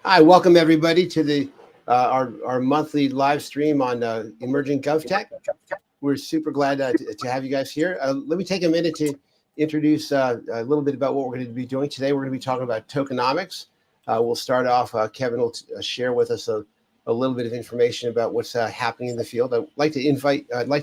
Hi, welcome everybody to the our monthly live stream on emerging GovTech. We're super glad to have you guys here. Let me take a minute to introduce a little bit about what we're going to be doing today. We're going to be talking about tokenomics. We'll start off. Kevin will share with us a little bit of information about what's happening in the field. I'd like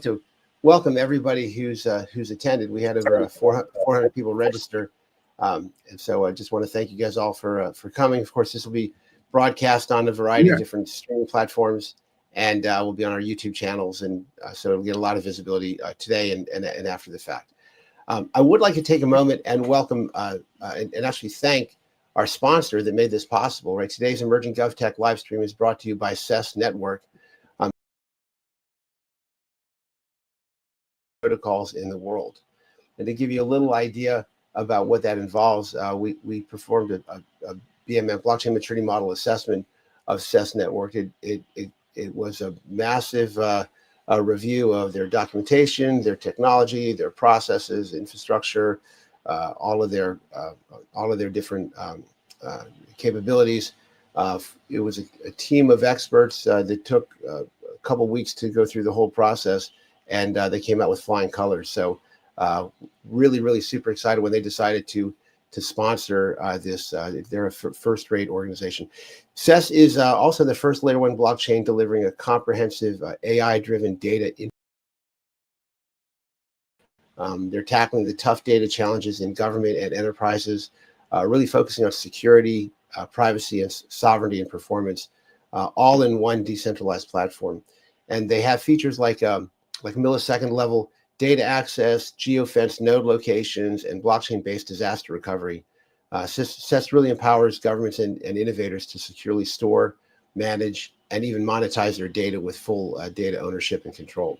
to welcome everybody who's attended. We had over 400 people register, and so I just want to thank you guys all for coming. Of course, this will be broadcast on a variety of different streaming platforms, and we'll be on our YouTube channels, and so it'll get a lot of visibility today and after the fact. I would like to take a moment and welcome and actually thank our sponsor that made this possible. Right, today's Emerging GovTech live stream is brought to you by CES Network. Protocols in the world, and to give you a little idea about what that involves, we performed a BMM blockchain maturity model assessment of CES Network. It was a massive review of their documentation, their technology, their processes, infrastructure, all of their different capabilities. It was a team of experts that took a couple weeks to go through the whole process, and they came out with flying colors. So really super excited when they decided to sponsor this. They're a first-rate organization. CES is also the first layer one blockchain delivering a comprehensive AI-driven data. They're tackling the tough data challenges in government and enterprises, really focusing on security, privacy, and sovereignty and performance, all in one decentralized platform. And they have features like millisecond level data access, geofence node locations, and blockchain-based disaster recovery. CES really empowers governments and innovators to securely store, manage, and even monetize their data with full data ownership and control.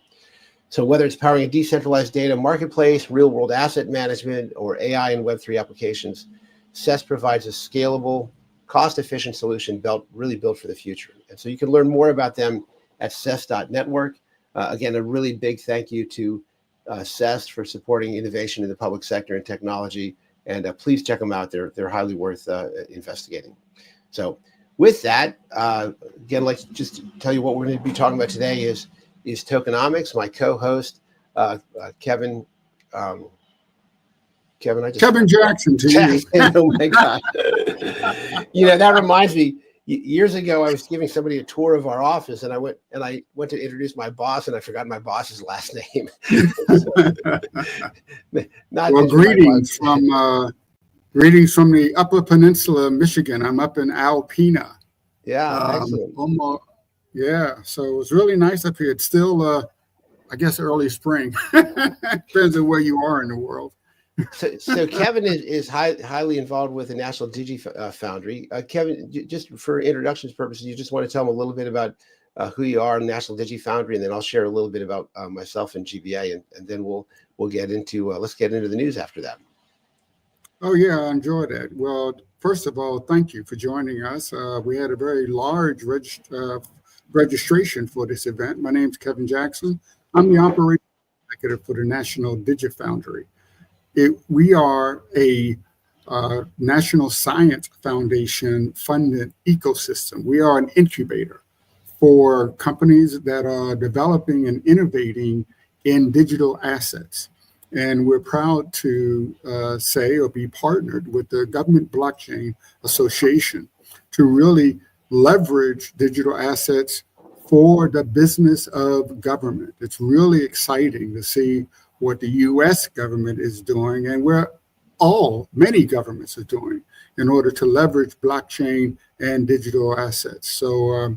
So whether it's powering a decentralized data marketplace, real-world asset management, or AI and Web3 applications, CES provides a scalable, cost-efficient solution really built for the future. And so you can learn more about them at ces.network. Again, a really big thank you to CES for supporting innovation in the public sector and technology, and please check them out. They're highly worth investigating. So with that, again, I'd like to just tell you what we're going to be talking about today is tokenomics. My co-host, Kevin Jackson to you. Oh my God. That reminds me, years ago, I was giving somebody a tour of our office, and I went to introduce my boss, and I forgot my boss's last name. Greetings from the Upper Peninsula of Michigan. I'm up in Alpena. Yeah, excellent. So it was really nice up here. It's still, I guess, early spring. Depends on where you are in the world. So Kevin is highly involved with the National Foundry. Kevin, just for introductions purposes, you just want to tell them a little bit about who you are in National Foundry, and then I'll share a little bit about myself and GBA, and then we'll get into let's get into the news after that. Oh yeah, I enjoyed that. Well, first of all, thank you for joining us. We had a very large registration for this event. My name is Kevin Jackson. I'm the operations executive for the National Foundry. We are a National Science Foundation funded ecosystem. We are an incubator for companies that are developing and innovating in digital assets. And we're proud to say or be partnered with the Government Blockchain Association to really leverage digital assets for the business of government. It's really exciting to see what the U.S. government is doing, and many governments are doing in order to leverage blockchain and digital assets. So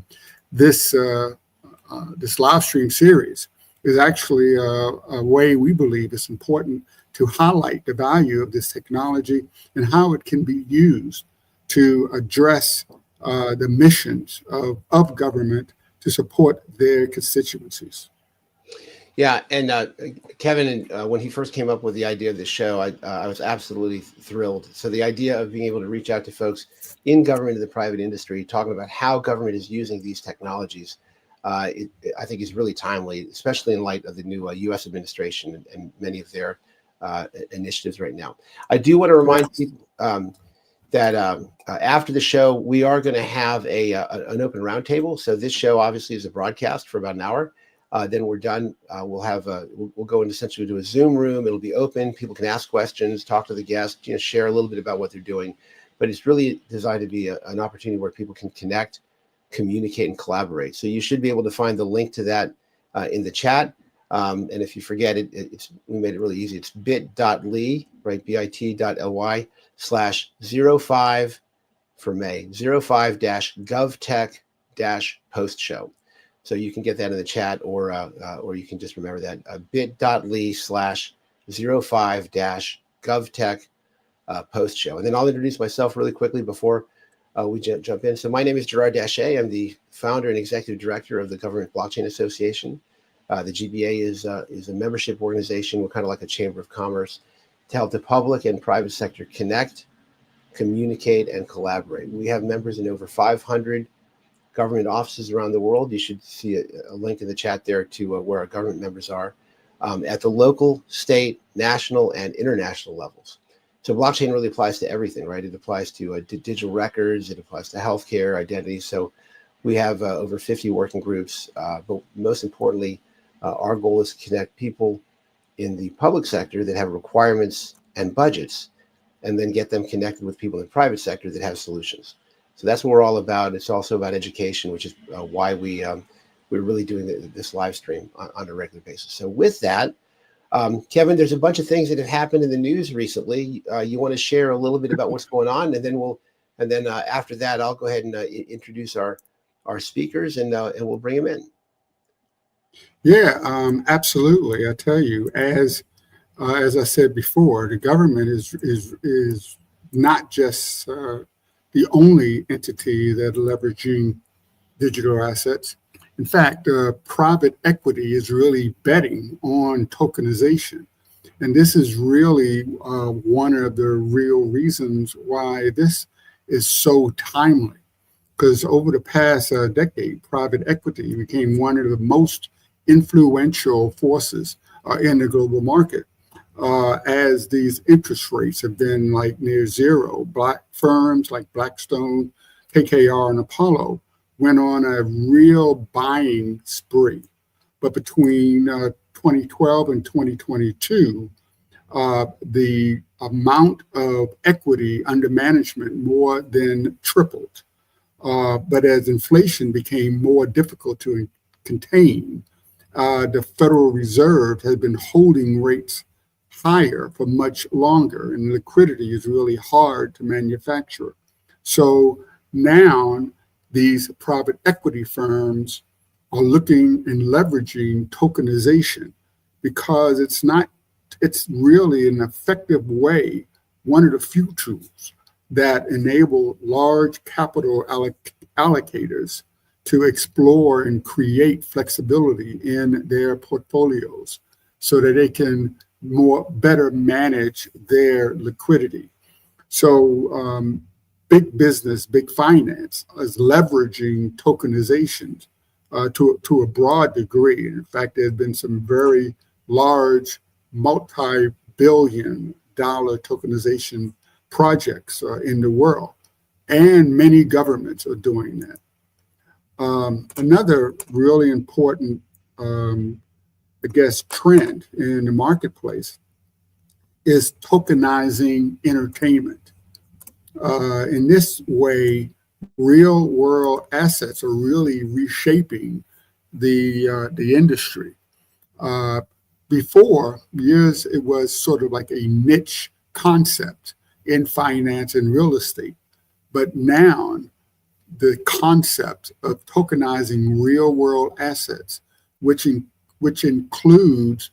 this live stream series is actually a way we believe it's important to highlight the value of this technology and how it can be used to address the missions of government to support their constituencies. Yeah, and Kevin, when he first came up with the idea of the show, I was absolutely thrilled. So the idea of being able to reach out to folks in government and the private industry, talking about how government is using these technologies, I think is really timely, especially in light of the new U.S. administration and many of their initiatives right now. I do want to remind people that after the show, we are going to have an open roundtable. So this show obviously is a broadcast for about an hour. Then we're done. We'll go into essentially to a Zoom room. It'll be open. People can ask questions, talk to the guests, share a little bit about what they're doing. But it's really designed to be an opportunity where people can connect, communicate, and collaborate. So you should be able to find the link to that in the chat. And if you forget it, we made it really easy. It's bit.ly, right? bit.ly/05 for May, 05-GovTech-post show. So you can get that in the chat, or you can just remember that bit.ly/05-GovTech post show. And then I'll introduce myself really quickly before we jump in. So my name is Gerard Daché. I'm the founder and executive director of the Government Blockchain Association. The GBA is a membership organization. We're kind of like a chamber of commerce to help the public and private sector connect, communicate, and collaborate. We have members in over 500 government offices around the world. You should see a link in the chat there to where our government members are at the local, state, national, and international levels. So blockchain really applies to everything, right? It applies to digital records. It applies to healthcare, identity. So we have over 50 working groups, but most importantly, our goal is to connect people in the public sector that have requirements and budgets, and then get them connected with people in the private sector that have solutions. So that's what we're all about. It's also about education, which is why we're really doing this live stream on a regular basis. So with that, Kevin, there's a bunch of things that have happened in the news recently. You want to share a little bit about what's going on, and then after that, I'll go ahead and introduce our speakers, and we'll bring them in. Yeah, absolutely. I tell you, as I said before, the government is not just the only entity that leveraging digital assets. In fact, private equity is really betting on tokenization. And this is really one of the real reasons why this is so timely. Because over the past decade, private equity became one of the most influential forces in the global market. As these interest rates have been like near zero, black firms like Blackstone, KKR, and Apollo went on a real buying spree. But between 2012 and 2022, the amount of equity under management more than tripled. But as inflation became more difficult to contain, the Federal Reserve has been holding rates higher for much longer, and liquidity is really hard to manufacture. So now these private equity firms are looking and leveraging tokenization because it's really an effective way, one of the few tools that enable large capital allocators to explore and create flexibility in their portfolios so that they can better manage their liquidity. So big business, big finance is leveraging tokenization to a broad degree. In fact, there have been some very large multi-billion-dollar tokenization projects in the world, and many governments are doing that. Another really important, trend in the marketplace is tokenizing entertainment. In this way, real-world assets are really reshaping the industry. Before years, it was sort of like a niche concept in finance and real estate, but now the concept of tokenizing real-world assets, which includes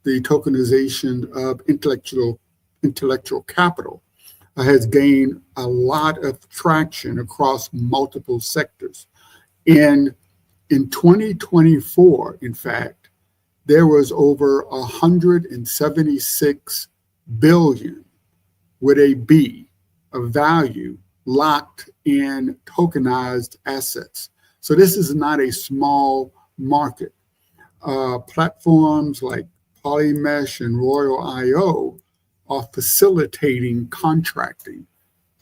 the tokenization of intellectual capital, has gained a lot of traction across multiple sectors. In 2024, in fact, there was over 176 billion with a B of value locked in tokenized assets. So this is not a small market. Platforms like Polymesh and Royal.io are facilitating contracting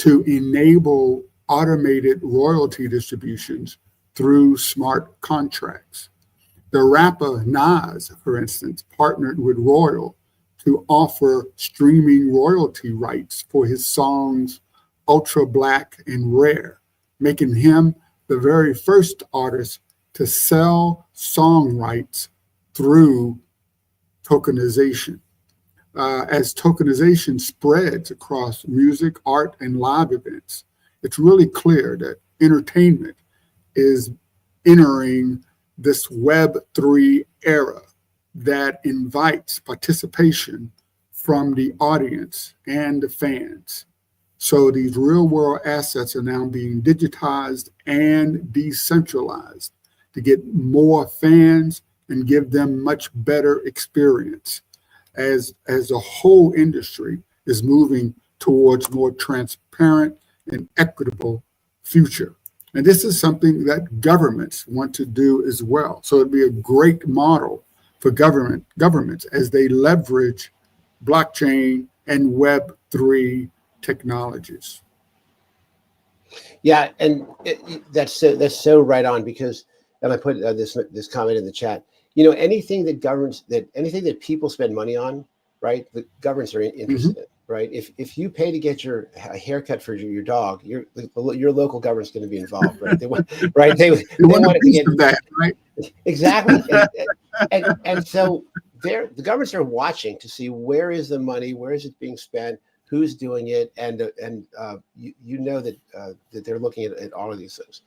to enable automated royalty distributions through smart contracts. The rapper Nas, for instance, partnered with Royal to offer streaming royalty rights for his songs Ultra Black and Rare, making him the very first artist to sell song rights through tokenization. As tokenization spreads across music, art, and live events, it's really clear that entertainment is entering this Web3 era that invites participation from the audience and the fans. So these real world assets are now being digitized and decentralized to get more fans and give them much better experience as the whole industry is moving towards more transparent and equitable future. And this is something that governments want to do as well. So it'd be a great model for governments as they leverage blockchain and Web3 technologies. Yeah, and that's so right on, because, and I put this comment in the chat. You know, anything that people spend money on, right? The governments are interested in, right? If you pay to get a haircut for your dog, your local government's going to be involved, right? They want it to get that, right? Exactly, and so the governments are watching to see where is the money, where is it being spent, who's doing it, and you know that they're looking at all of these things.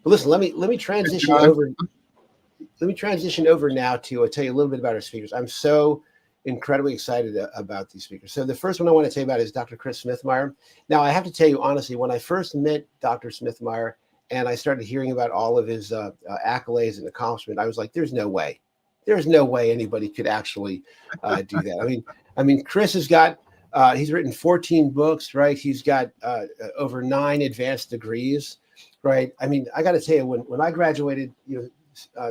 But listen, let me transition over. Let me transition over now to tell you a little bit about our speakers. I'm so incredibly excited about these speakers. So the first one I want to tell you about is Dr. Chris Smithmyer. Now, I have to tell you honestly, when I first met Dr. Smithmyer and I started hearing about all of his accolades and accomplishments, I was like, there's no way anybody could actually do that. I mean, Chris has got, he's written 14 books, right? He's got over 9 advanced degrees, right? I mean, I got to tell you, when I graduated,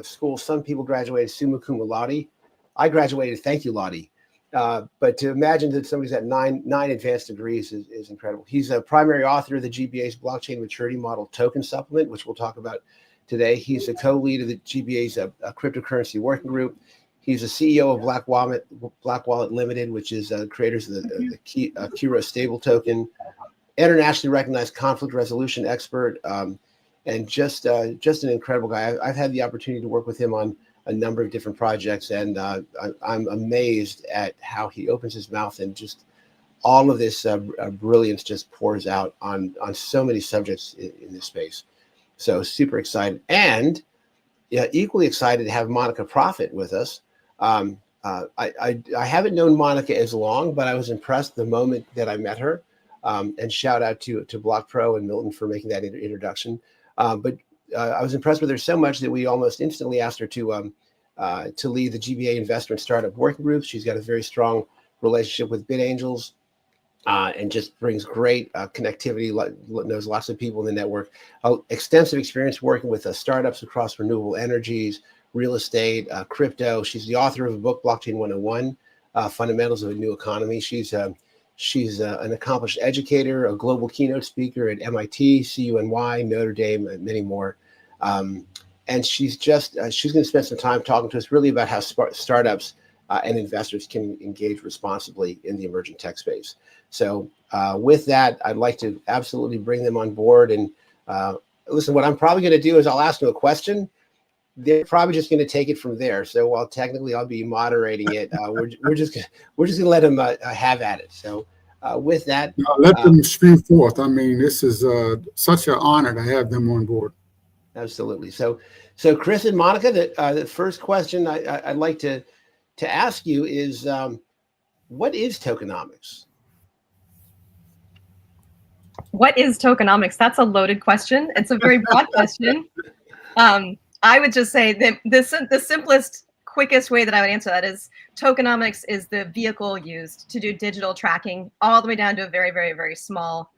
school, some people graduated summa cum laude. I graduated thank you laude. But to imagine that somebody's got nine advanced degrees is incredible. He's a primary author of the GBA's blockchain maturity model Token Supplement, which we'll talk about today. He's a co-lead of the GBA's cryptocurrency working group. He's the CEO of Black Wallet Limited, which is creators of the Kiro stable token, internationally recognized conflict resolution expert, and just an incredible guy. I've had the opportunity to work with him on a number of different projects, and I'm amazed at how he opens his mouth, and just all of this brilliance just pours out on so many subjects in this space. So super excited, and equally excited to have Monika Proffitt with us. I haven't known Monika as long, but I was impressed the moment that I met her. And shout out to Block Pro and Milton for making that introduction. But I was impressed with her so much that we almost instantly asked her to lead the GBA Investor and Startup Working Groups. She's got a very strong relationship with BitAngels, and just brings great connectivity, knows lots of people in the network, extensive experience working with startups across renewable energies, real estate, crypto. She's the author of a book, Blockchain 101, Fundamentals of a New Economy. She's an accomplished educator, a global keynote speaker at MIT, CUNY, Notre Dame, and many more. And she's going to spend some time talking to us really about how startups and investors can engage responsibly in the emerging tech space. So with that, I'd like to absolutely bring them on board. And listen, what I'm probably going to do is I'll ask them a question. They're probably just going to take it from there. So while technically I'll be moderating it, we're just going to let them have at it. So with that, let them spew forth. I mean, this is such an honor to have them on board. Absolutely. So Chris and Monika, the first question I'd like to ask you is, what is tokenomics? What is tokenomics? That's a loaded question. It's a very broad question. I would just say that the simplest, quickest way that I would answer that is tokenomics is the vehicle used to do digital tracking all the way down to a very, very, very small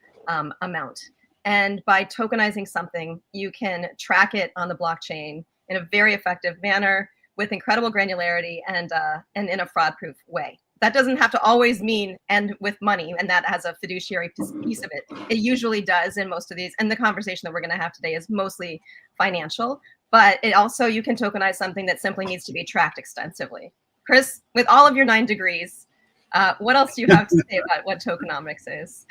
amount. And by tokenizing something, you can track it on the blockchain in a very effective manner with incredible granularity and in a fraud-proof way. That doesn't have to always mean end with money, and that has a fiduciary piece of it. It usually does in most of these, and the conversation that we're going to have today is mostly financial, but it also, you can tokenize something that simply needs to be tracked extensively. Chris, with all of your 9 degrees, what else do you have to say about what tokenomics is?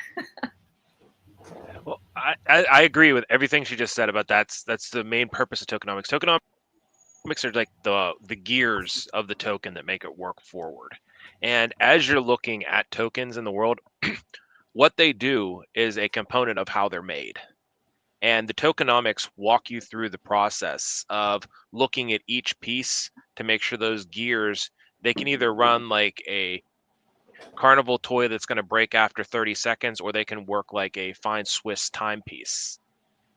Well, I agree with everything she just said about that's the main purpose of tokenomics. Tokenomics are like the gears of the token that make it work forward. And as you're looking at tokens in the world, what they do is a component of how they're made. And the tokenomics walk you through the process of looking at each piece to make sure those gears, they can either run like a carnival toy that's going to break after 30 seconds, or they can work like a fine Swiss timepiece.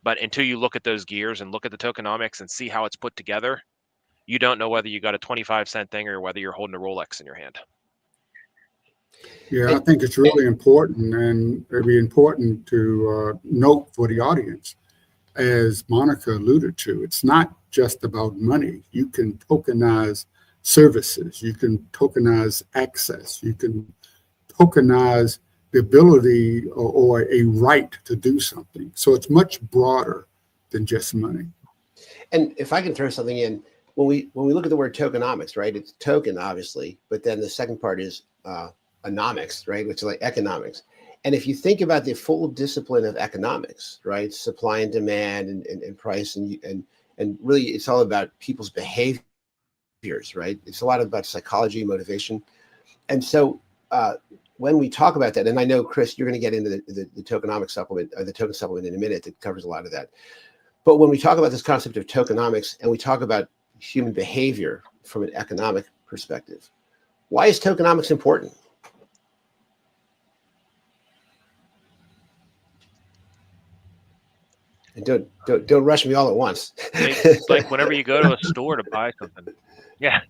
But until you look at those gears and look at the tokenomics and see how it's put together, you don't know whether you got a 25-cent thing or whether you're holding a Rolex in your hand. Yeah, I think it's really important, and it'd be important to note for the audience, as Monika alluded to, it's not just about money. You can tokenize services, you can tokenize access, you can tokenize the ability or a right to do something. So it's much broader than just money. And if I can throw something in, when we look at the word tokenomics, right, it's token, obviously, but then the second part is economics, right, which is like economics. And if you think about the full discipline of economics, right, supply and demand and price and really it's all about people's behaviors, right? It's a lot about psychology, motivation. And so when we talk about that, and I know, Chris, you're going to get into the tokenomics supplement, or the token supplement in a minute that covers a lot of that. But when we talk about this concept of tokenomics and we talk about human behavior from an economic perspective, why is tokenomics important? And don't rush me all at once. It's like whenever you go to a store to buy something. Yeah.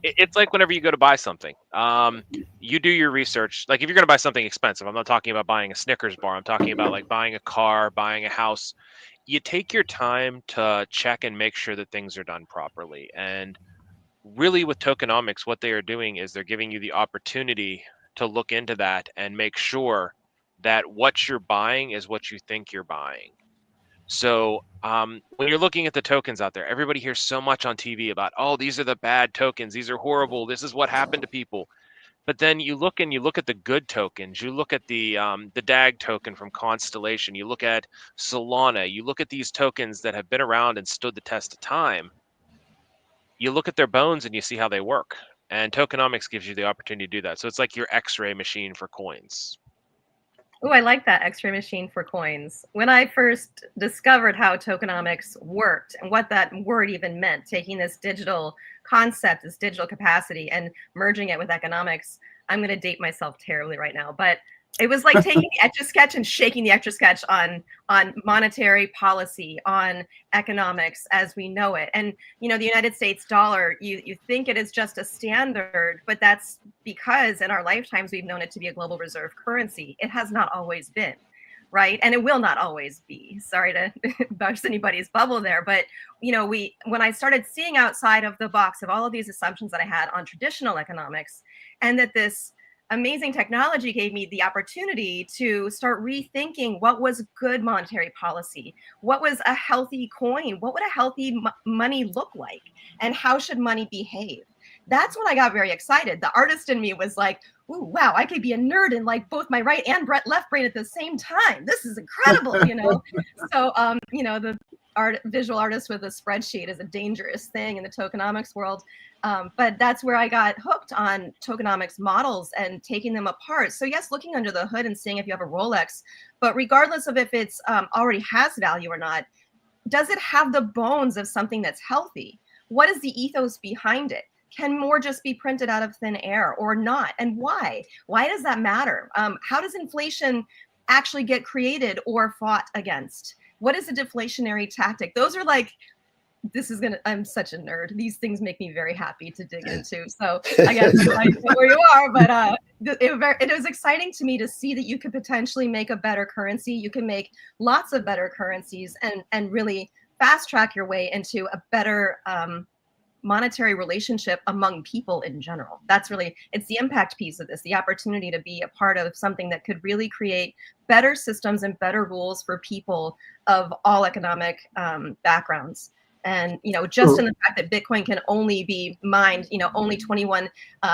It's like whenever you go to buy something, you do your research. Like if you're going to buy something expensive, I'm not talking about buying a Snickers bar. I'm talking about like buying a car, buying a house. You take your time to check and make sure that things are done properly. And really with tokenomics, what they are doing is they're giving you the opportunity to look into that and make sure that what you're buying is what you think you're buying. So when you're looking at the tokens out there, everybody hears so much on TV about, oh, these are the bad tokens. These are horrible. This is what happened to people. But then you look at the good tokens. You look at the DAG token from Constellation. You look at Solana. You look at these tokens that have been around and stood the test of time. You look at their bones and you see how they work. And tokenomics gives you the opportunity to do that. So it's like your X-ray machine for coins. Oh, I like that X-ray machine for coins. When I first discovered how tokenomics worked and what that word even meant, taking this digital concept, this digital capacity, and merging it with economics, I'm going to date myself terribly right now, but it was like taking the Etch-a-Sketch and shaking the Etch-a-Sketch on monetary policy, on economics as we know it. And, you know, the United States dollar, you think it is just a standard, but that's because in our lifetimes, we've known it to be a global reserve currency. It has not always been, right? And it will not always be. Sorry to burst anybody's bubble there, but, you know, when I started seeing outside of the box of all of these assumptions that I had on traditional economics, and that this amazing technology gave me the opportunity to start rethinking what was good monetary policy, what was a healthy coin, what would a healthy money look like, and how should money behave. That's when I got very excited. The artist in me was like, ooh, wow, I could be a nerd in like both my right and left brain at the same time. This is incredible, you know? So, you know, the visual artist with a spreadsheet is a dangerous thing in the tokenomics world. But that's where I got hooked on tokenomics models and taking them apart. So yes, looking under the hood and seeing if you have a Rolex, but regardless of if it's already has value or not, does it have the bones of something that's healthy? What is the ethos behind it? Can more just be printed out of thin air or not? And why? Why does that matter? How does inflation actually get created or fought against? What is a deflationary tactic? Those are like, I'm such a nerd. These things make me very happy to dig into. So I guess I know where you are, but it was exciting to me to see that you could potentially make a better currency. You can make lots of better currencies and really fast track your way into a better monetary relationship among people in general. That's really, it's the impact piece of this, the opportunity to be a part of something that could really create better systems and better rules for people of all economic backgrounds. And, just in the fact that Bitcoin can only be mined, only 21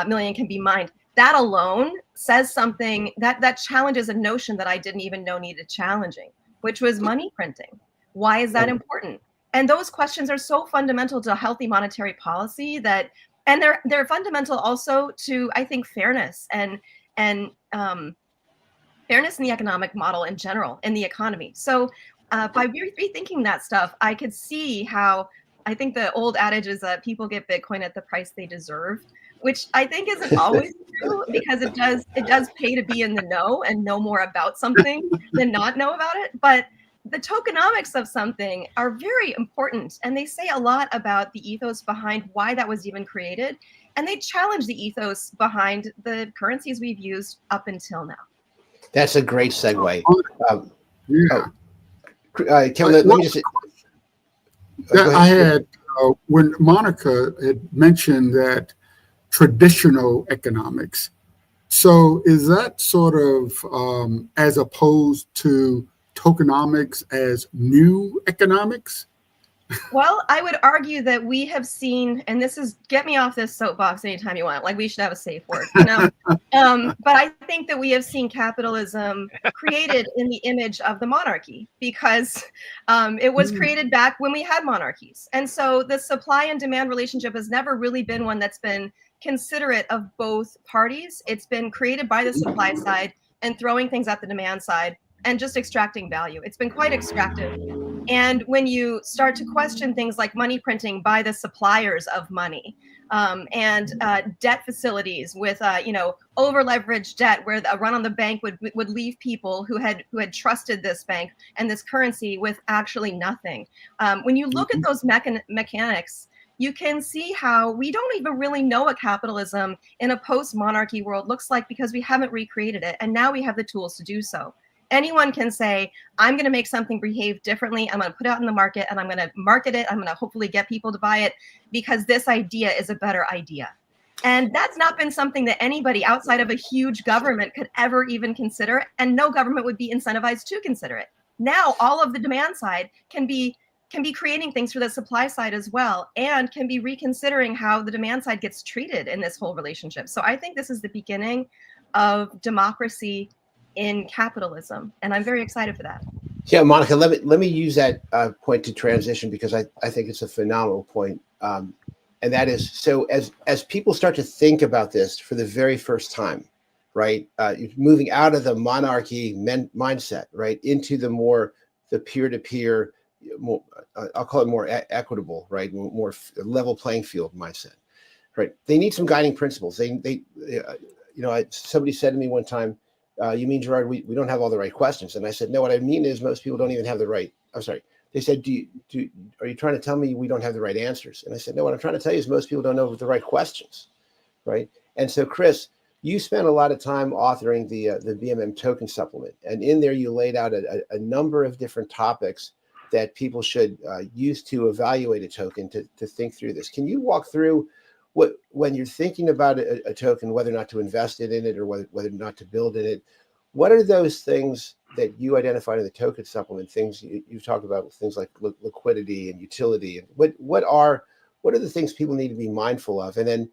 million can be mined, that alone says something that challenges a notion that I didn't even know needed challenging, which was money printing. Why is that important? And those questions are so fundamental to healthy monetary policy and they're fundamental also to, I think, fairness and fairness in the economic model in general, in the economy. So by rethinking that stuff, I could see how, I think the old adage is that people get Bitcoin at the price they deserve, which I think isn't always true, because it does pay to be in the know and know more about something than not know about it. But the tokenomics of something are very important, and they say a lot about the ethos behind why that was even created, and they challenge the ethos behind the currencies we've used up until now. That's a great segue. Yeah. Kevin, let me just. I had when Monika had mentioned that traditional economics. So is that sort of as opposed to tokenomics as new economics? Well, I would argue that we have seen, and this is, get me off this soapbox anytime you want, like we should have a safe word, but I think that we have seen capitalism created in the image of the monarchy, because it was created back when we had monarchies. And so the supply and demand relationship has never really been one that's been considerate of both parties. It's been created by the supply side and throwing things at the demand side and just extracting value. It's been quite extractive. And when you start to question things like money printing by the suppliers of money, and debt facilities with over leveraged debt, where a run on the bank would leave people who had trusted this bank and this currency with actually nothing. When you look at those mechanics, you can see how we don't even really know what capitalism in a post-monarchy world looks like, because we haven't recreated it, and now we have the tools to do so. Anyone can say, I'm going to make something behave differently. I'm going to put it out in the market, and I'm going to market it. I'm going to hopefully get people to buy it because this idea is a better idea. And that's not been something that anybody outside of a huge government could ever even consider. And no government would be incentivized to consider it. Now, all of the demand side can be creating things for the supply side as well, and can be reconsidering how the demand side gets treated in this whole relationship. So I think this is the beginning of democracy in capitalism, and I'm very excited for that. Yeah, Monika, let me use that point to transition, because I think it's a phenomenal point, and that is, so as people start to think about this for the very first time, right, moving out of the monarchy mindset, right, into the peer-to-peer, more, I'll call it more equitable, right, more level playing field mindset, right? They need some guiding principles. Somebody said to me one time, you mean, Gerard, we don't have all the right questions? And I said, no, what I mean is most people don't even have the right, I'm sorry. They said, are you trying to tell me we don't have the right answers? And I said, no, what I'm trying to tell you is most people don't know the right questions, right? And so, Chris, you spent a lot of time authoring the BMM Token Supplement. And in there, you laid out a number of different topics that people should use to evaluate a token, to think through this. Can you walk through when you're thinking about a token, whether or not to invest in it, or whether or not to build in it, what are those things that you identified in the token supplement? Things you've talked about, things like liquidity and utility, and what are the things people need to be mindful of? And then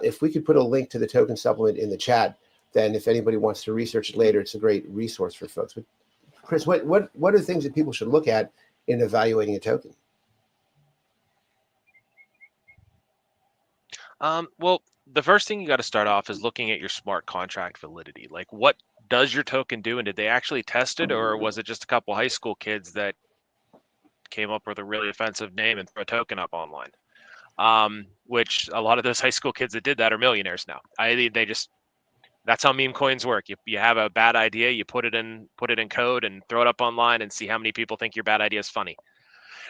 if we could put a link to the token supplement in the chat, then if anybody wants to research it later, it's a great resource for folks. But Chris, what are the things that people should look at in evaluating a token? Well, the first thing you got to start off is looking at your smart contract validity. Like, what does your token do, and did they actually test it, or was it just a couple high school kids that came up with a really offensive name and threw a token up online? Which a lot of those high school kids that did that are millionaires now. That's how meme coins work. You have a bad idea, you put it in code and throw it up online and see how many people think your bad idea is funny.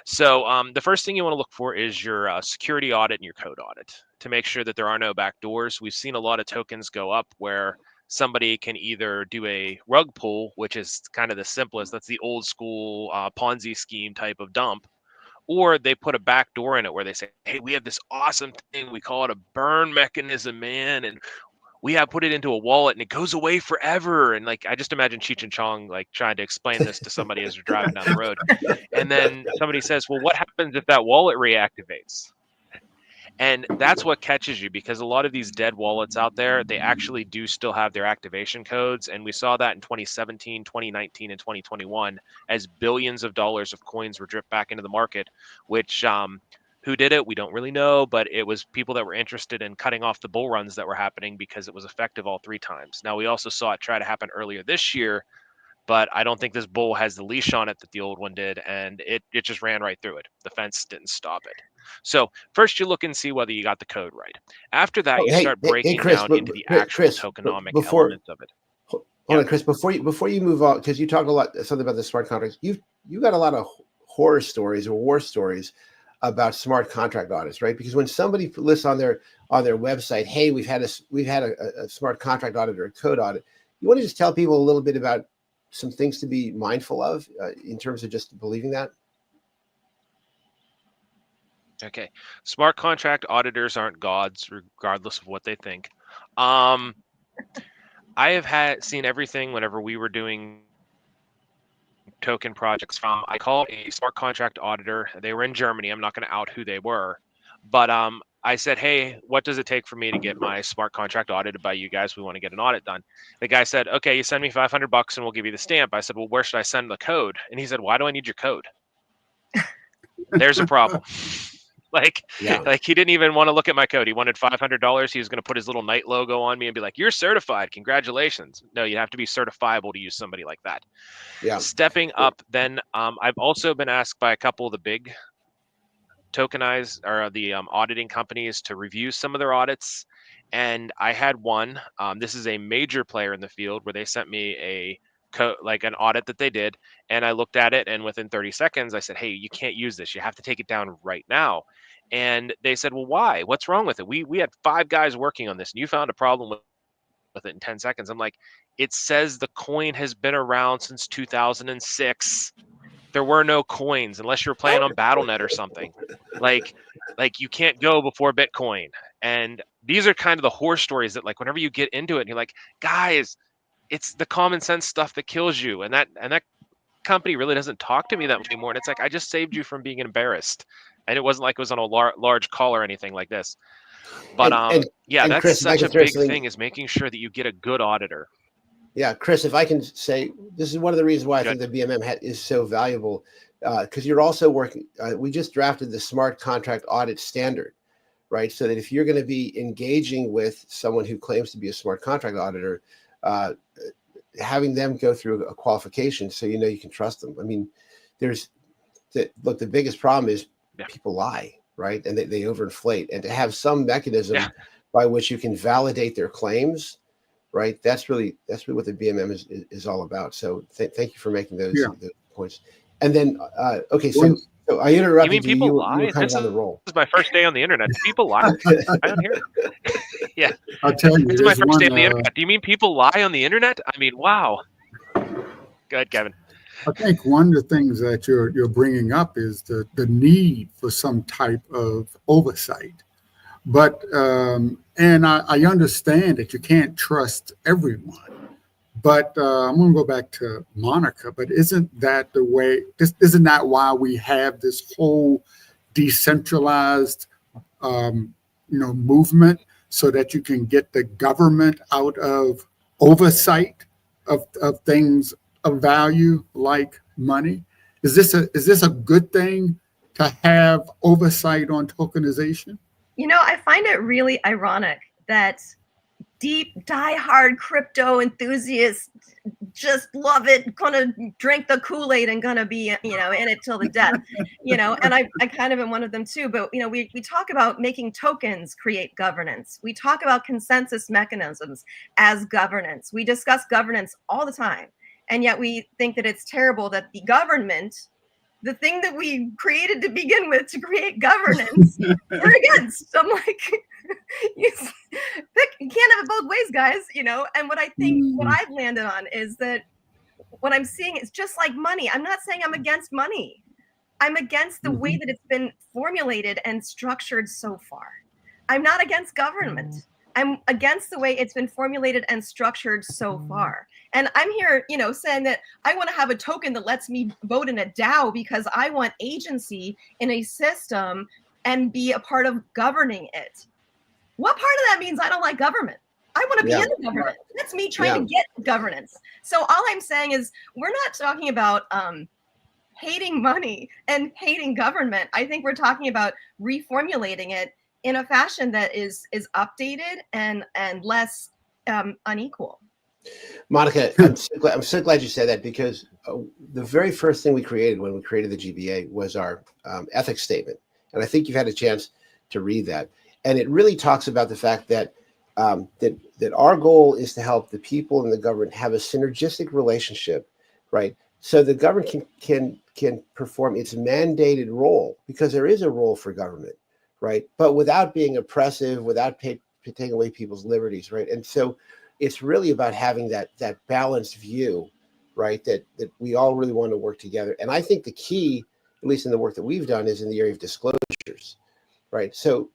So the first thing you want to look for is your security audit and your code audit to make sure that there are no backdoors. We've seen a lot of tokens go up where somebody can either do a rug pull, which is kind of the simplest, that's the old school Ponzi scheme type of dump, or they put a back door in it where they say, hey, we have this awesome thing, we call it a burn mechanism, man, and we have put it into a wallet and it goes away forever. And like, I just imagine Cheech and Chong like trying to explain this to somebody as they're driving down the road. And then somebody says, well, what happens if that wallet reactivates? And that's what catches you, because a lot of these dead wallets out there, they actually do still have their activation codes. And we saw that in 2017, 2019, and 2021, as billions of dollars of coins were dripped back into the market, which who did it? We don't really know, but it was people that were interested in cutting off the bull runs that were happening because it was effective all 3 times. Now, we also saw it try to happen earlier this year, but I don't think this bull has the leash on it that the old one did, and it just ran right through it. The fence didn't stop it. So first you look and see whether you got the code right. After that, you start breaking Chris, down into the actual tokenomic elements of it. Hold on, Chris, before you move on, because you talked something about the smart contracts, you got a lot of horror stories or war stories about smart contract audits, right? Because when somebody lists on their website, hey, we've had a smart contract audit or a code audit, you want to just tell people a little bit about some things to be mindful of in terms of just believing that? Okay. Smart contract auditors aren't gods, regardless of what they think. I have seen everything whenever we were doing token projects from, I called a smart contract auditor. They were in Germany. I'm not going to out who they were, but I said, hey, what does it take for me to get my smart contract audited by you guys? We want to get an audit done. The guy said, okay, you send me $500 and we'll give you the stamp. I said, well, where should I send the code? And he said, why do I need your code? There's a problem. Like he didn't even want to look at my code. He wanted $500. He was going to put his little Knight logo on me and be like, you're certified. Congratulations. No, you have to be certifiable to use somebody like that. Yeah. Stepping up, then I've also been asked by a couple of the big tokenized or the auditing companies to review some of their audits. And I had one. This is a major player in the field where they sent me like an audit that they did, and I looked at it, and within 30 seconds I said, hey, you can't use this, you have to take it down right now. And they said, well, why? What's wrong with it? We had 5 guys working on this and you found a problem with it in 10 seconds. I'm like, it says the coin has been around since 2006. There were no coins unless you're playing on BattleNet or something. Like you can't go before Bitcoin. And these are kind of the horror stories that, like, whenever you get into it and you're like, guys, it's the common sense stuff that kills you. And that company really doesn't talk to me that much anymore. And it's like, I just saved you from being embarrassed. And it wasn't like it was on a large call or anything like this. But that's Chris, such a big thing, is making sure that you get a good auditor. Yeah, Chris, if I can say, this is one of the reasons why I think the BMM is so valuable, because you're also working, we just drafted the smart contract audit standard, right? So that if you're going to be engaging with someone who claims to be a smart contract auditor, having them go through a qualification so you know you can trust them. I mean, the biggest problem is people lie, right? And they overinflate. And to have some mechanism by which you can validate their claims, right? That's really what the BMM is all about. So thank you for making those points. And then, okay, so I interrupted you. You were kind of on the roll. This is my first day on the internet. People lie on here. Yeah. I'll tell you. This is my first day on the internet. Do you mean people lie on the internet? I mean, wow. Go ahead, Kevin. I think one of the things that you're bringing up is the need for some type of oversight. But, and I understand that you can't trust everyone. But I'm going to go back to Monika. But isn't that the way? Isn't that why we have this whole decentralized, movement, so that you can get the government out of oversight of things of value like money? Is this a good thing to have oversight on tokenization? I find it really ironic that deep, die-hard crypto enthusiasts just love it, gonna drink the Kool-Aid and gonna be, in it till the death, and I kind of am one of them too. But, we talk about making tokens create governance. We talk about consensus mechanisms as governance. We discuss governance all the time. And yet we think that it's terrible that the government, the thing that we created to begin with to create governance, we're against. I'm like, you can't have it both ways, guys, And what I think, what I've landed on is that what I'm seeing is just like money. I'm not saying I'm against money. I'm against the way that it's been formulated and structured so far. I'm not against government. I'm against the way it's been formulated and structured so far. And I'm here, saying that I want to have a token that lets me vote in a DAO because I want agency in a system and be a part of governing it. What part of that means I don't like government? I want to be in the government. That's me trying to get governance. So all I'm saying is we're not talking about hating money and hating government. I think we're talking about reformulating it in a fashion that is updated and less unequal. Monika, I'm so glad you said that, because the very first thing we created when we created the GBA was our ethics statement. And I think you've had a chance to read that. And it really talks about the fact that that our goal is to help the people and the government have a synergistic relationship, right? So the government can perform its mandated role, because there is a role for government, right? But without being oppressive, without taking away people's liberties, right? And so it's really about having that balanced view, right? That we all really want to work together. And I think the key, at least in the work that we've done, is in the area of disclosures, right? So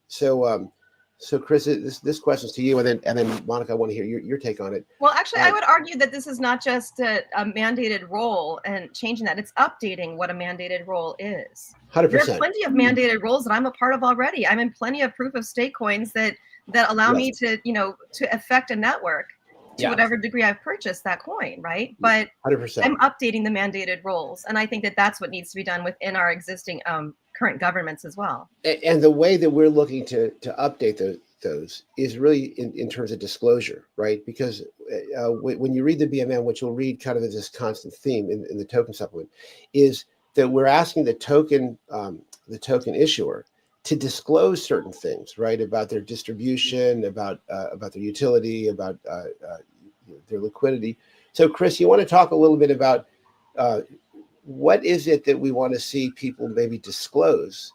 Chris, this question's to you, and then Monika, I want to hear your take on it. Well, actually, I would argue that this is not just a mandated role and changing that; it's updating what a mandated role is. 100%. There are plenty of mandated roles that I'm a part of already. I'm in plenty of proof of stake coins that allow me to affect a network to whatever degree I've purchased that coin, right? But 100%. I'm updating the mandated roles, and I think that that's what needs to be done within our existing current governments as well. And the way that we're looking to update those is really in terms of disclosure, right? Because when you read the BMM, which you'll read kind of as this constant theme in the token supplement, is that we're asking the token issuer to disclose certain things, right, about their distribution, about their utility, about their liquidity. So, Chris, you want to talk a little bit about what is it that we want to see people maybe disclose?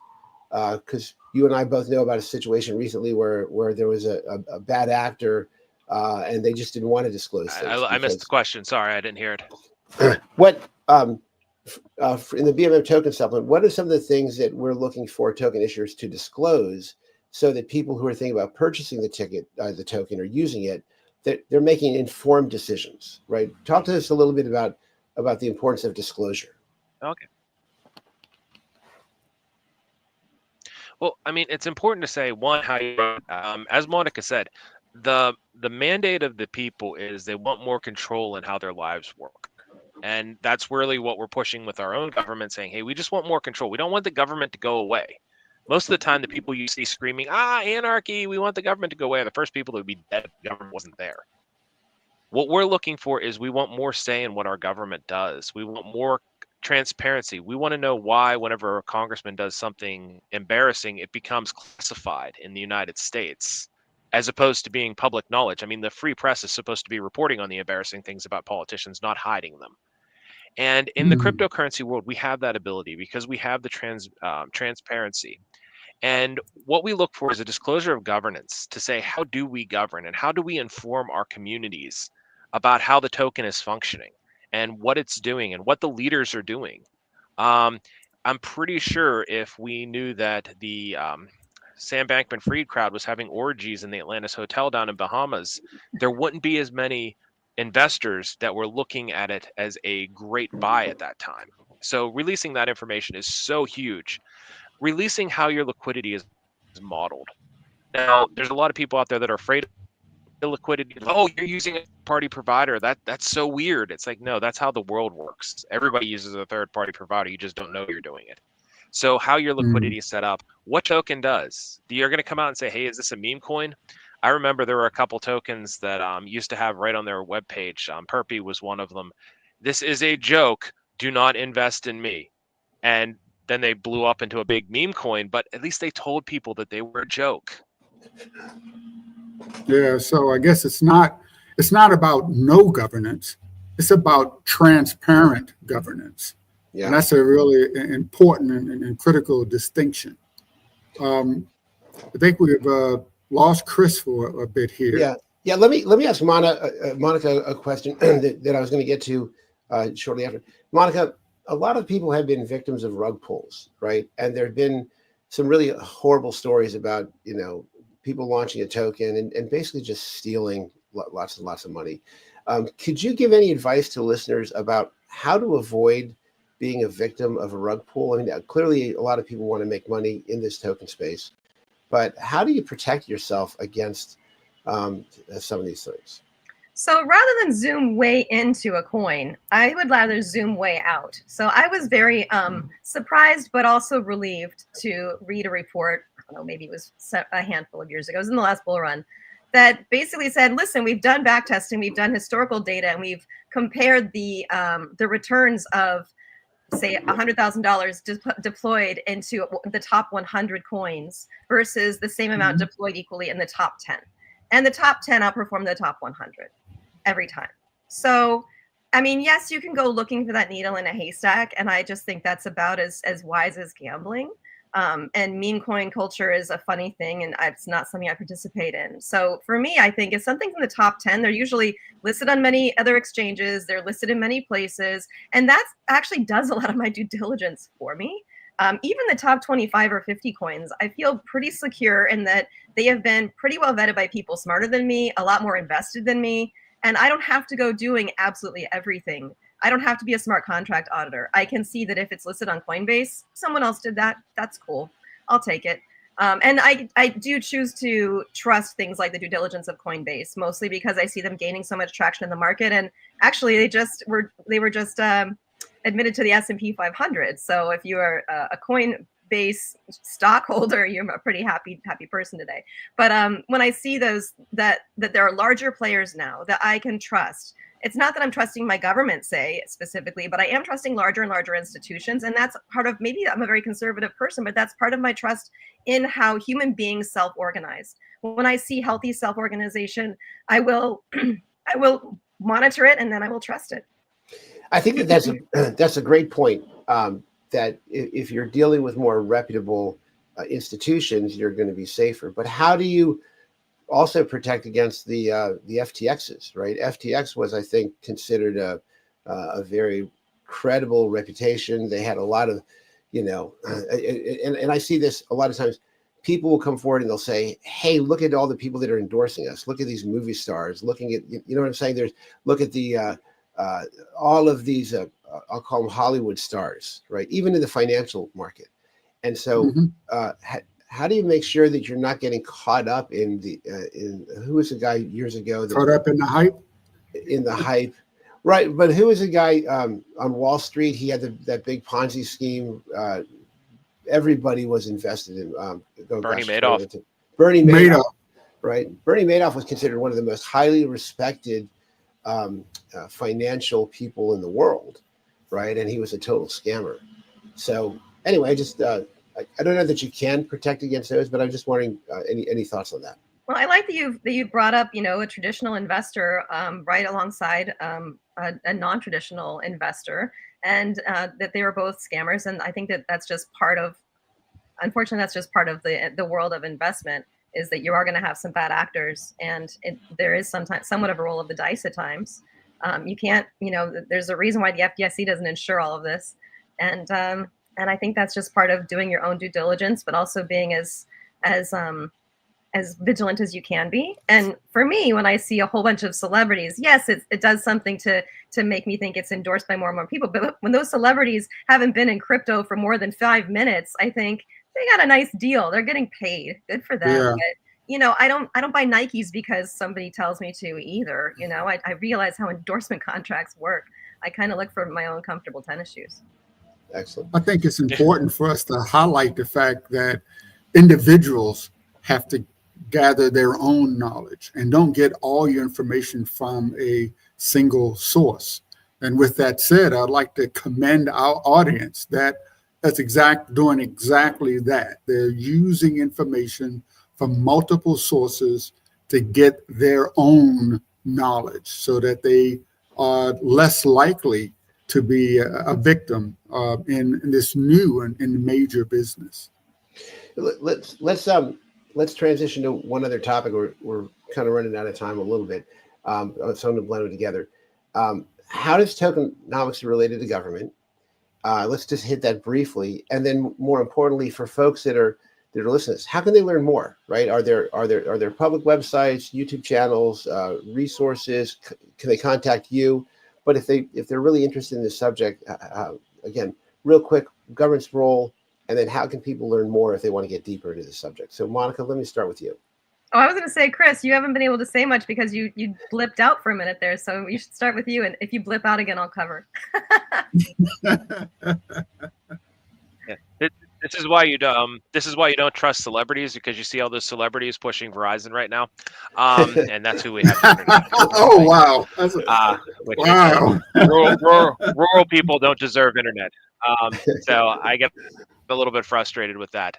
Because you and I both know about a situation recently where there was a bad actor and they just didn't want to disclose things. I missed the question. Sorry, I didn't hear it. What in the BMM Token Supplement, what are some of the things that we're looking for token issuers to disclose so that people who are thinking about purchasing the token or using it, that they're making informed decisions, right? Talk to us a little bit about the importance of disclosure. Okay. Well, I mean, it's important to say, one, how you, as Monika said, the mandate of the people is they want more control in how their lives work. And that's really what we're pushing with our own government, saying, hey, we just want more control. We don't want the government to go away. Most of the time, the people you see screaming, anarchy, we want the government to go away, are the first people that would be dead if the government wasn't there. What we're looking for is we want more say in what our government does. We want more transparency. We want to know why whenever a congressman does something embarrassing, it becomes classified in the United States, as opposed to being public knowledge. I mean, the free press is supposed to be reporting on the embarrassing things about politicians, not hiding them. And in the cryptocurrency world, we have that ability because we have the transparency. And what we look for is a disclosure of governance to say, how do we govern and how do we inform our communities about how the token is functioning and what it's doing and what the leaders are doing. I'm pretty sure if we knew that the Sam Bankman-Fried crowd was having orgies in the Atlantis Hotel down in Bahamas, there wouldn't be as many investors that were looking at it as a great buy at that time. So releasing that information is so huge. Releasing how your liquidity is modeled. Now, there's a lot of people out there that are afraid of the liquidity. Oh, you're using a party provider. That's so weird. It's like, no, that's how the world works. Everybody uses a third party provider. You just don't know you're doing it. So how your liquidity is set up, what token does. You're going to come out and say, hey, is this a meme coin? I remember there were a couple tokens that used to have right on their webpage. Perpy was one of them. This is a joke. Do not invest in me. And then they blew up into a big meme coin, but at least they told people that they were a joke. Yeah, so I guess it's not about no governance. It's about transparent governance. Yeah. And that's a really important and critical distinction. I think we've lost Chris for a bit here. Yeah. Let me ask Monika a question that I was going to get to shortly after. Monika, a lot of people have been victims of rug pulls, right? And there have been some really horrible stories about, people launching a token and basically just stealing lots and lots of money. Could you give any advice to listeners about how to avoid being a victim of a rug pull? I mean, clearly a lot of people want to make money in this token space, but how do you protect yourself against some of these things? So rather than zoom way into a coin, I would rather zoom way out. So I was very surprised, but also relieved to read a report, I don't know, maybe it was a handful of years ago, it was in the last bull run, that basically said, listen, we've done back testing, we've done historical data, and we've compared the returns of, say, $100,000 deployed into the top 100 coins versus the same amount deployed equally in the top 10. And the top 10 outperformed the top 100 every time. So, I mean, yes, you can go looking for that needle in a haystack, and I just think that's about as wise as gambling. And meme coin culture is a funny thing, and it's not something I participate in. So for me, I think if something's in the top 10, they're usually listed on many other exchanges, they're listed in many places, and that actually does a lot of my due diligence for me. Even the top 25 or 50 coins, I feel pretty secure in that they have been pretty well vetted by people smarter than me, a lot more invested than me, and I don't have to go doing absolutely everything. I don't have to be a smart contract auditor. I can see that if it's listed on Coinbase, someone else did that. That's cool. I'll take it. And I do choose to trust things like the due diligence of Coinbase, mostly because I see them gaining so much traction in the market. And actually, they were just admitted to the S&P 500. So if you are a Coinbase stockholder, you're a pretty happy person today. But when I see those that there are larger players now that I can trust, it's not that I'm trusting my government, say, specifically, but I am trusting larger and larger institutions. And that's part of, maybe I'm a very conservative person, but that's part of my trust in how human beings self-organize. When I see healthy self-organization, I will I will monitor it, and then I will trust it. I think that's a great point. That if you're dealing with more reputable institutions, you're going to be safer. But how do you also protect against the FTXs, right? FTX was, I think, considered a very credible reputation. They had a lot of, and I see this a lot of times. People will come forward and they'll say, "Hey, look at all the people that are endorsing us. Look at these movie stars. Looking at, you know what I'm saying? Look at the all of these. I'll call them Hollywood stars, right? Even in the financial market." And so, how do you make sure that you're not getting caught up in who was the guy years ago? Caught up in the hype? In the hype, right. But who was the guy on Wall Street? He had that big Ponzi scheme. Everybody was invested in. Bernie Madoff. Bernie Madoff, right? Bernie Madoff was considered one of the most highly respected financial people in the world, right? And he was a total scammer. So anyway, I don't know that you can protect against those, but I'm just wondering any thoughts on that. Well, I like that you brought up, a traditional investor right alongside a non-traditional investor, and that they were both scammers. And I think that's just part of, unfortunately, that's just part of the world of investment, is that you are going to have some bad actors, and there is sometimes somewhat of a roll of the dice at times. You can't, there's a reason why the FDIC doesn't insure all of this, and I think that's just part of doing your own due diligence, but also being as vigilant as you can be. And for me, when I see a whole bunch of celebrities, yes, it does something to make me think it's endorsed by more and more people. But when those celebrities haven't been in crypto for more than 5 minutes, I think they got a nice deal. They're getting paid. Good for them. Yeah. But, I don't buy Nikes because somebody tells me to either. I realize how endorsement contracts work. I kind of look for my own comfortable tennis shoes. Excellent. I think it's important for us to highlight the fact that individuals have to gather their own knowledge and don't get all your information from a single source. And with that said, I'd like to commend our audience that's doing exactly that. They're using information from multiple sources to get their own knowledge so that they are less likely to be a victim in this new and major business. Let's transition to one other topic. We're kind of running out of time a little bit, so I'm going to blend them together. How does tokenomics related to government? Let's just hit that briefly, and then more importantly, for folks that are listening, how can they learn more? Right? Are there public websites, YouTube channels, resources? Can they contact you? But if they're really interested in this subject, again, real quick, government's role, and then how can people learn more if they want to get deeper into the subject? So, Monika, let me start with you. Oh, I was going to say, Chris, you haven't been able to say much because you blipped out for a minute there. So you should start with you. And if you blip out again, I'll cover. Yeah. This is why you don't trust celebrities, because you see all those celebrities pushing Verizon right now, and that's who we have. Oh wow! Wow. Rural people don't deserve internet, so I get a little bit frustrated with that.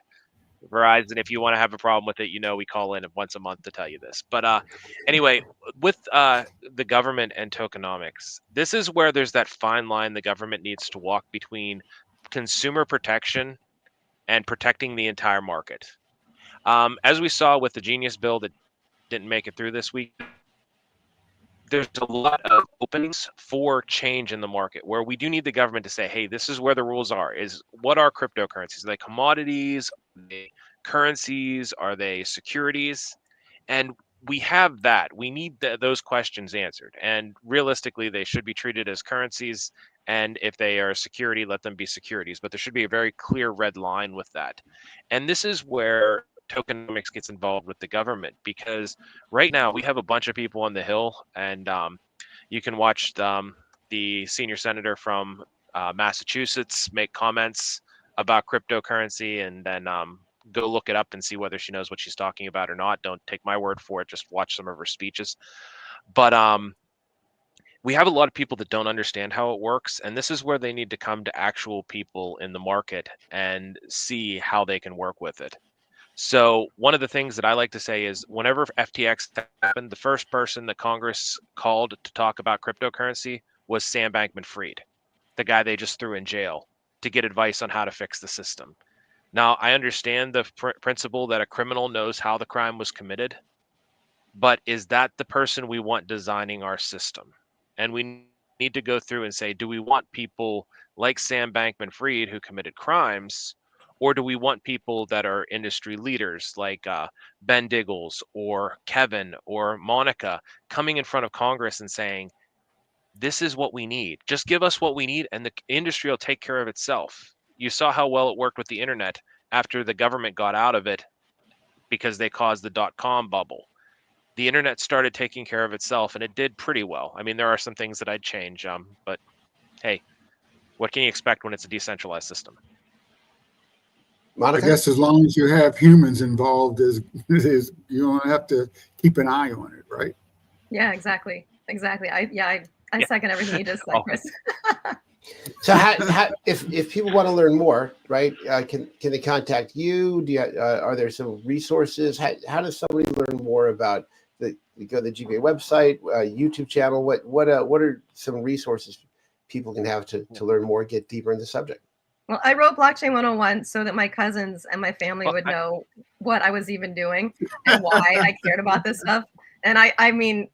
Verizon, if you want to have a problem with it, we call in once a month to tell you this. But anyway, with the government and tokenomics, this is where there's that fine line the government needs to walk between consumer protection and protecting the entire market. As we saw with the Genius bill that didn't make it through this week, there's a lot of openings for change in the market where we do need the government to say, hey, this is where the rules are. What are cryptocurrencies? Are they commodities? Are they currencies? Are they securities? And we have that. We need those questions answered. And realistically, they should be treated as currencies. And if they are a security, let them be securities. But there should be a very clear red line with that. And this is where tokenomics gets involved with the government, because right now we have a bunch of people on the Hill, and you can watch the senior senator from Massachusetts make comments about cryptocurrency, and then go look it up and see whether she knows what she's talking about or not. Don't take my word for it. Just watch some of her speeches. But we have a lot of people that don't understand how it works, and this is where they need to come to actual people in the market and see how they can work with it. So one of the things that I like to say is whenever FTX happened, the first person that Congress called to talk about cryptocurrency was Sam Bankman-Fried, the guy they just threw in jail, to get advice on how to fix the system. Now, I understand the principle that a criminal knows how the crime was committed, but is that the person we want designing our system? And we need to go through and say, do we want people like Sam Bankman-Fried who committed crimes, or do we want people that are industry leaders like Ben Diggles or Kevin or Monika coming in front of Congress and saying, this is what we need. Just give us what we need and the industry will take care of itself. You saw how well it worked with the internet after the government got out of it because they caused the .com bubble. The internet started taking care of itself, and it did pretty well. I mean, there are some things that I'd change, but hey, what can you expect when it's a decentralized system? Monika? I guess as long as you have humans involved, is you don't have to keep an eye on it, right? Yeah, exactly. I second everything you just said, Chris. So how if people want to learn more, right, can they contact you? Are there some resources? How does somebody learn more about go to the GBA website, YouTube channel? What are some resources people can have to learn more, get deeper in the subject? Well, I wrote Blockchain 101 so that my cousins and my family would know what I was even doing and why I cared about this stuff. And I mean,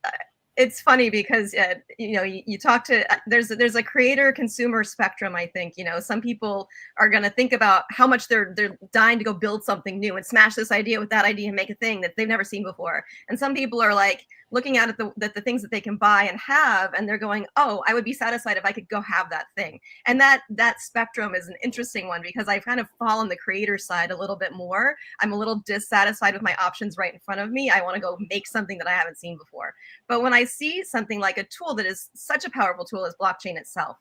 it's funny because you talk to there's a creator consumer spectrum. I think some people are going to think about how much they're dying to go build something new and smash this idea with that idea and make a thing that they've never seen before. And some people are like looking at the things that they can buy and have, and they're going, oh, I would be satisfied if I could go have that thing. And that spectrum is an interesting one because I've kind of fallen the creator side a little bit more. I'm a little dissatisfied with my options right in front of me. I want to go make something that I haven't seen before. But when I see something like a tool that is such a powerful tool as blockchain itself,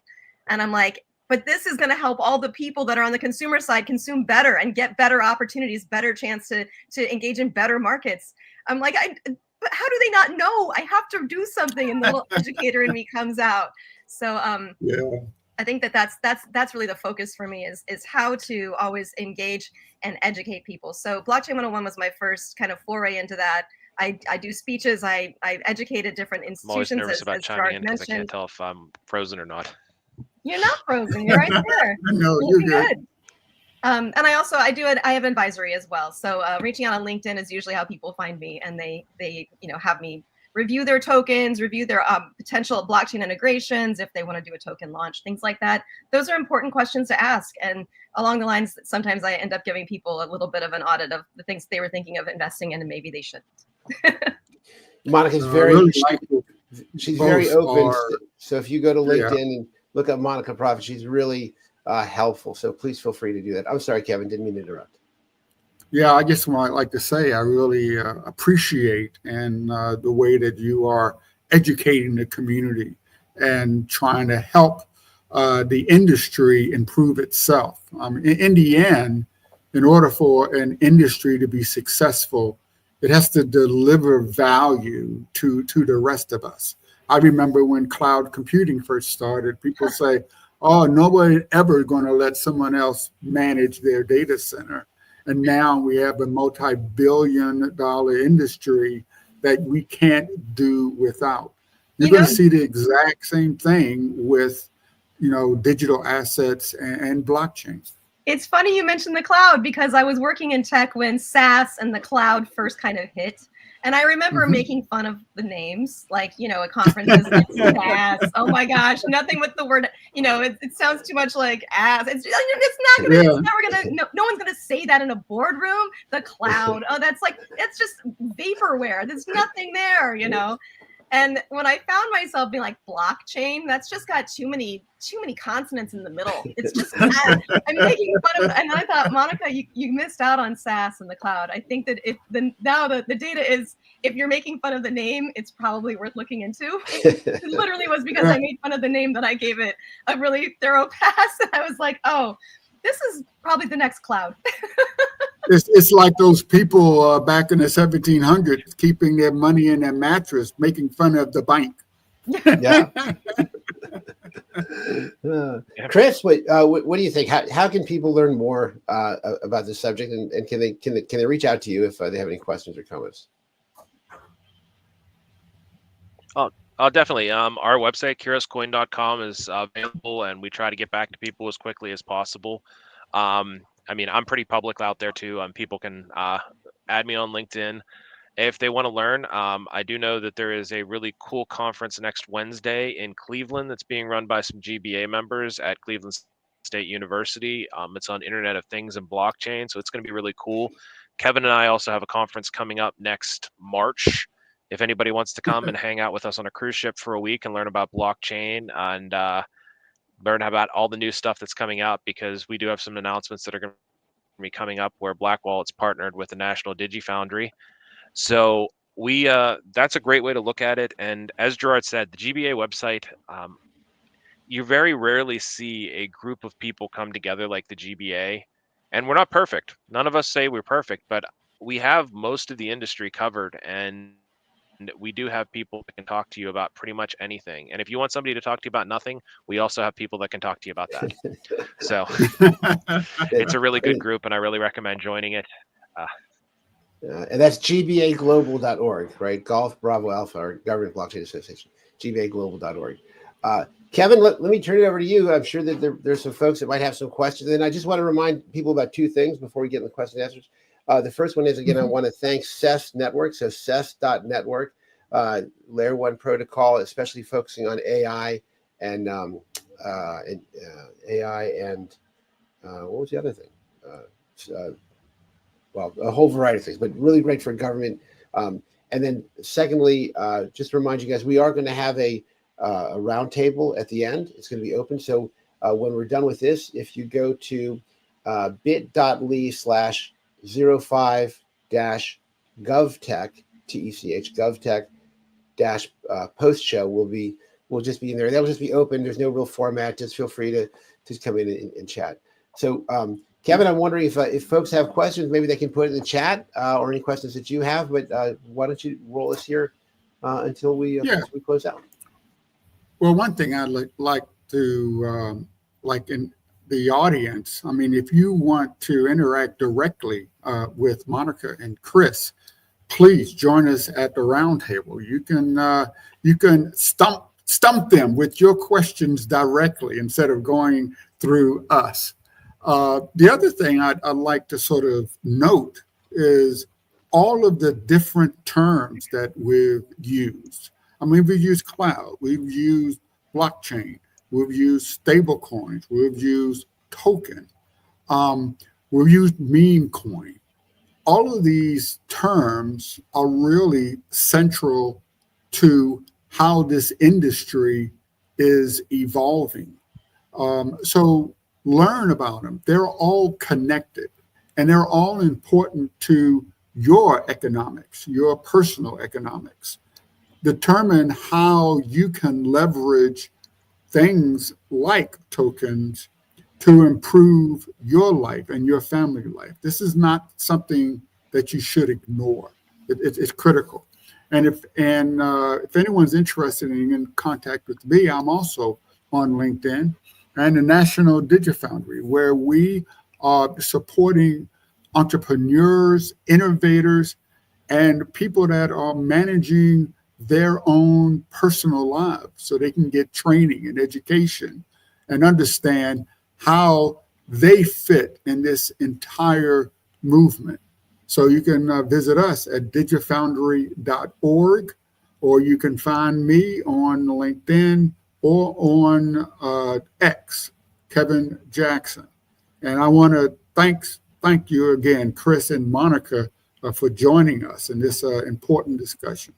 and I'm like, but this is going to help all the people that are on the consumer side consume better and get better opportunities, better chance to engage in better markets. I'm like, but how do they not know? I have to do something, and the little educator in me comes out. So I think that's really the focus for me is how to always engage and educate people. So Blockchain 101 was my first kind of foray into that. I do speeches. I educated different institutions. I'm always nervous about chiming in because I can't tell if I'm frozen or not. You're not frozen. You're right there. No, you're good. And I have advisory as well. So reaching out on LinkedIn is usually how people find me, and they have me review their tokens, review their potential blockchain integrations, if they want to do a token launch, things like that. Those are important questions to ask. And along the lines, sometimes I end up giving people a little bit of an audit of the things they were thinking of investing in and maybe they shouldn't. Monica's she's very open. So if you go to LinkedIn and look up Monika Proffitt, she's really helpful. So please feel free to do that. I'm sorry, Kevin, didn't mean to interrupt. Yeah, I just want to like to say I really appreciate the way that you are educating the community and trying to help the industry improve itself. In the end, in order for an industry to be successful, it has to deliver value to the rest of us. I remember when cloud computing first started, people say, oh, nobody ever going to let someone else manage their data center. And now we have a multi-billion-dollar industry that we can't do without. You're going to see the exact same thing with, digital assets and blockchain. It's funny you mentioned the cloud because I was working in tech when SaaS and the cloud first kind of hit. And I remember making fun of the names, like, at conferences, like SaaS. Oh my gosh, nothing with the word, it sounds too much like ass. It's not gonna, it's never gonna, no one's gonna say that in a boardroom. The cloud, it's just vaporware. There's nothing there, And when I found myself being like blockchain, that's just got too many consonants in the middle. It's just I'm making fun of it. And I thought, Monika, you missed out on SaaS and the cloud. I think that now the data is, if you're making fun of the name, it's probably worth looking into. It literally was because I made fun of the name that I gave it a really thorough pass. And I was like, oh, this is probably the next cloud. It's like those people back in the 1700s keeping their money in their mattress, making fun of the bank. Yeah. Chris, what do you think? How can people learn more about this subject, and can they reach out to you if they have any questions or comments? Oh, definitely. Our website, curiouscoin.com, is available, and we try to get back to people as quickly as possible. I'm pretty public out there too. People can add me on LinkedIn if they want to learn. I do know that there is a really cool conference next Wednesday in Cleveland that's being run by some GBA members at Cleveland State University. It's on Internet of Things and blockchain, so it's going to be really cool. Kevin and I also have a conference coming up next March. If anybody wants to come and hang out with us on a cruise ship for a week and learn about blockchain and learn about all the new stuff that's coming out, because we do have some announcements that are going to be coming up where Black Wallet's partnered with the National DigiFoundry. So that's a great way to look at it. And as Gerard said, the GBA website, you very rarely see a group of people come together like the GBA. And we're not perfect. None of us say we're perfect, but we have most of the industry covered, and we do have people that can talk to you about pretty much anything. And if you want somebody to talk to you about nothing, we also have people that can talk to you about that. So it's a really good group, and I really recommend joining it. And that's gbaglobal.org, right? Golf Bravo Alpha, or Government Blockchain Association, gbaglobal.org. Kevin, let me turn it over to you. I'm sure that there's some folks that might have some questions. And I just want to remind people about two things before we get into the question and answers. The first one is, again, I want to thank CES Network, so CES.network, Layer 1 protocol, especially focusing on AI and AI and what was the other thing? Well, a whole variety of things, but really great for government. And then secondly, just to remind you guys, we are going to have a roundtable at the end. It's going to be open. So when we're done with this, if you go to bit.ly/05-govtech, TECH, GovTech post show, we'll just be in there. That'll just be open. There's no real format. Just feel free to come in and chat. So Kevin, I'm wondering if folks have questions, maybe they can put it in the chat or any questions that you have. But why don't you roll us here until we close out? Well, one thing I'd like to like in the audience, I mean, if you want to interact directly with Monika and Chris, please join us at the roundtable. You can stump them with your questions directly instead of going through us. The other thing I'd like to sort of note is all of the different terms that we've used. I mean, we've used cloud, we've used blockchain, we've used stable coins, we've used token, we've used meme coin. All of these terms are really central to how this industry is evolving. So learn about them. They're all connected, and they're all important to your economics, your personal economics. Determine how you can leverage things like tokens to improve your life and your family life. This is not something that you should ignore. It's critical. And if anyone's interested in contact with me, I'm also on LinkedIn and the National DigiFoundry, where we are supporting entrepreneurs, innovators, and people that are managing their own personal lives so they can get training and education and understand how they fit in this entire movement. So you can visit us at digifoundry.org, or you can find me on LinkedIn or on X, Kevin Jackson. And I want to thank you again, Chris and Monika, for joining us in this important discussion.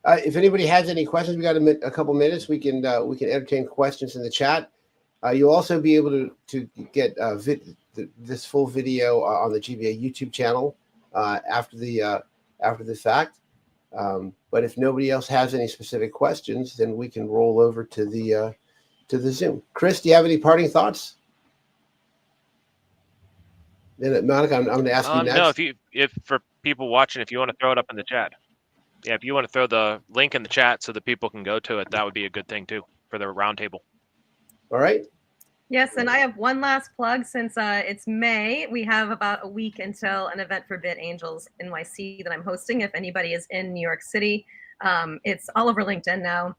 If anybody has any questions, we got a couple minutes. We can entertain questions in the chat. You'll also be able to get this full video on the GBA YouTube channel after the fact. But if nobody else has any specific questions, then we can roll over to the Zoom. Chris, do you have any parting thoughts? Then Monika, I'm going to ask you next. No, if for people watching, if you want to throw it up in the chat. Yeah, if you want to throw the link in the chat so that people can go to it, that would be a good thing too for the roundtable. All right. Yes, and I have one last plug. Since it's May, we have about a week until an event for BitAngels NYC that I'm hosting. If anybody is in New York City, it's all over LinkedIn now.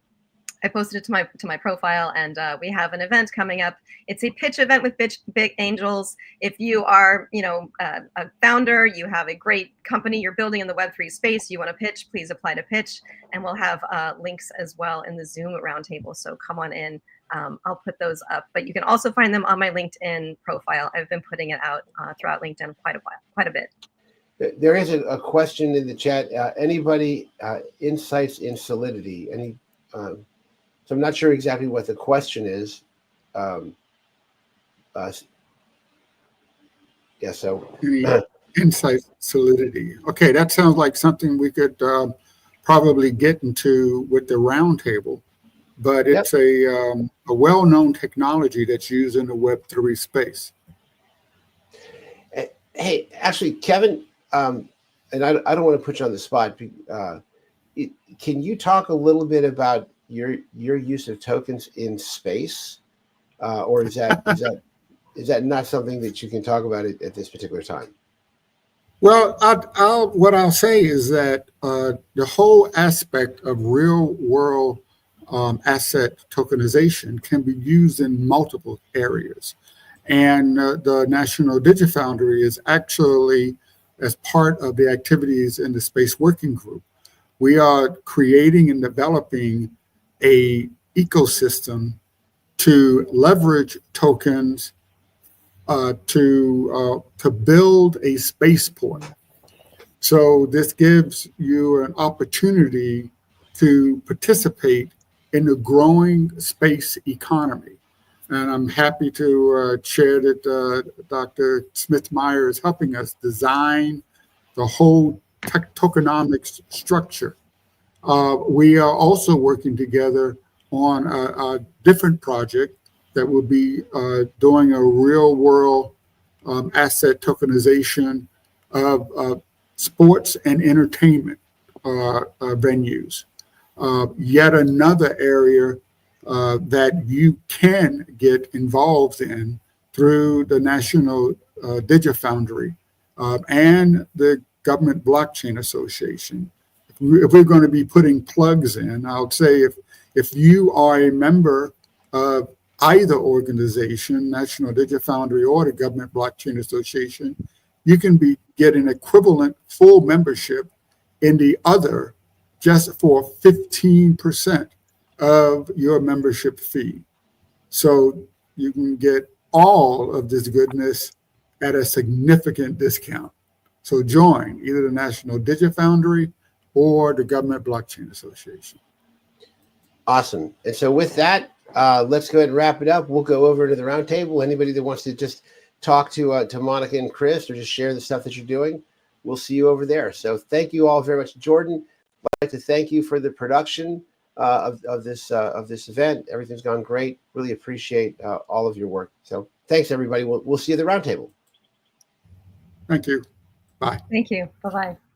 I posted it to my profile, and we have an event coming up. It's a pitch event with BitAngels. If you are, a founder, you have a great company you're building in the Web3 space, you want to pitch, please apply to pitch, and we'll have links as well in the Zoom roundtable. So come on in. I'll put those up, but you can also find them on my LinkedIn profile. I've been putting it out throughout LinkedIn quite a bit. There is a question in the chat. Anybody insights in Solidity? So I'm not sure exactly what the question is. Insight Solidity. Okay, that sounds like something we could probably get into with the roundtable, but it's a well-known technology that's used in the Web3 space. Hey, actually, Kevin, and I don't want to put you on the spot. Can you talk a little bit about your use of tokens in space, or is that not something that you can talk about at this particular time? Well, what I'll say is that the whole aspect of real world asset tokenization can be used in multiple areas, and the National DigiFoundry is actually, as part of the activities in the Space Working Group, we are creating and developing a ecosystem to leverage tokens to build a spaceport. So this gives you an opportunity to participate in the growing space economy. And I'm happy to share that Dr. Smithmyer is helping us design the whole tokenomics structure. We are also working together on a different project that will be doing a real world asset tokenization of sports and entertainment venues. Yet another area that you can get involved in through the National DigiFoundry and the Government Blockchain Association. If we're going to be putting plugs in, I would say if you are a member of either organization, National DigiFoundry or the Government Blockchain Association, you can get an equivalent full membership in the other just for 15% of your membership fee. So you can get all of this goodness at a significant discount. So join either the National DigiFoundry or the Government Blockchain Association. Awesome. And so with that, let's go ahead and wrap it up. We'll go over to the roundtable. Anybody that wants to just talk to Monika and Chris or just share the stuff that you're doing, we'll see you over there. So thank you all very much. Jordan, I'd like to thank you for the production of this event. Everything's gone great. Really appreciate all of your work. So thanks, everybody. We'll see you at the roundtable. Thank you. Bye. Thank you. Bye-bye.